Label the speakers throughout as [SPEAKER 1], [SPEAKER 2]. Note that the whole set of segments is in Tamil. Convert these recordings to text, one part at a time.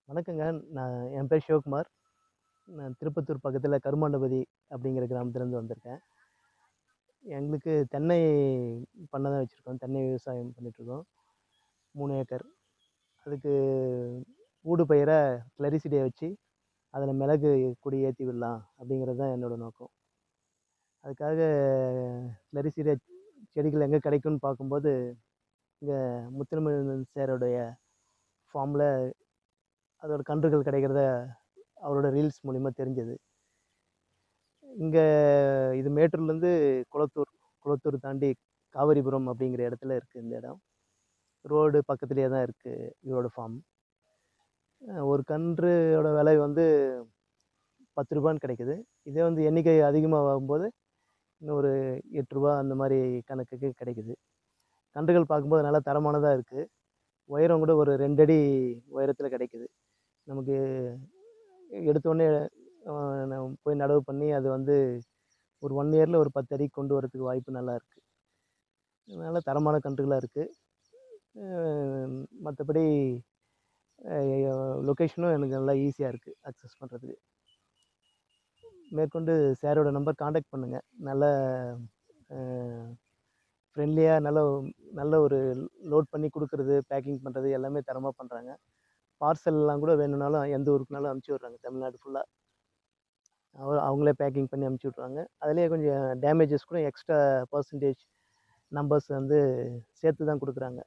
[SPEAKER 1] வணக்கங்க. என் பேர் சிவகுமார். நான் திருப்பத்தூர் பக்கத்தில கருமாண்டபதி அப்படிங்கிற கிராமத்துலேருந்து வந்திருக்கேன். எங்களுக்கு தென்னை பண்ணை தான் வச்சுருக்கோம். தென்னை விவசாயம் பண்ணிட்டுருக்கோம். 3 ஏக்கர். அதுக்கு ஊடு பயிரா கிளரிசிடிய வச்சு, அதில மிளகு கொடி ஏத்தி விடலாம் அப்படிங்கிறது தான் என்னோட நோக்கம். அதுக்காக கிளரிசிடிய செடிகள் எங்கே கிடைக்கும்னு பார்க்கும்போது, இங்க முத்துரமன் சாருடைய ஃபார்ம்ல அதோட கன்றுகள் கிடைக்கிறத அவரோட ரீல்ஸ் மூலியமா தெரிஞ்சது. இங்க இது மேட்டூர்லேருந்து குளத்தூர். குளத்தூர் தாண்டி காவிரிபுரம் அப்படிங்கிற இடத்துல இருக்கு இந்த இடம். ரோடு பக்கத்திலேயே தான் இருக்கு இவரோட ஃபார்ம். ஒரு கன்றோட விலை வந்து ரூ. 10 கிடைக்குது. இதே வந்து எண்ணிக்கை அதிகமாகும்போது இன்னும் ஒரு ரூ. 8 அந்த மாரி கணக்குக்கு கிடைக்குது. கன்றுகள் பார்க்கும்போது நல்லா தரமானதா இருக்கு. உயரம் கூட ஒரு 2 அடி உயரத்துல கிடைக்குது. நமக்கு எடுத்தோனே நம்ம போய் நடவு பண்ணி அது வந்து ஒரு 1 இயர்ல ஒரு 10 அடிக்கு கொண்டு வரதுக்கு வாய்ப்பு நல்லா இருக்கு. நல்ல தரமான கன்றுகளா இருக்கு. மற்றபடி லொக்கேஷனும் எனக்கு நல்லா ஈஸியாக இருக்குது அக்சஸ் பண்ணுறதுக்கு. மேற்கொண்டு சாரோட நம்பர் காண்டாக்ட் பண்ணுங்கள். நல்ல ஃப்ரெண்ட்லியாக நல்ல நல்ல ஒரு லோட் பண்ணி கொடுக்குறது, பேக்கிங் பண்ணுறது எல்லாமே தரமாக பண்ணுறாங்க. பார்சல்லாம் கூட வேணும்னாலும் எந்த ஊருக்குனாலும் அனுப்பிச்சி விட்றாங்க தமிழ்நாடு ஃபுல்லாக. அவங்களே பேக்கிங் பண்ணி அனுப்பிச்சி விட்ருவாங்க. அதிலேயே கொஞ்சம் டேமேஜஸ் கூட எக்ஸ்ட்ரா பர்சன்டேஜ் நம்பர்ஸ் வந்து சேர்த்து தான் கொடுக்குறாங்க.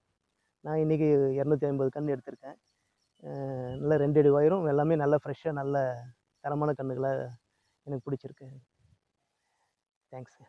[SPEAKER 1] நான் இன்றைக்கி 250 கன்று எடுத்திருக்கேன். நல்லா 2 அடி உயரம், எல்லாமே நல்லா ஃப்ரெஷ்ஷாக நல்ல தரமான கன்றுகளா எனக்கு பிடிச்சிருக்கு. தேங்க்ஸ்.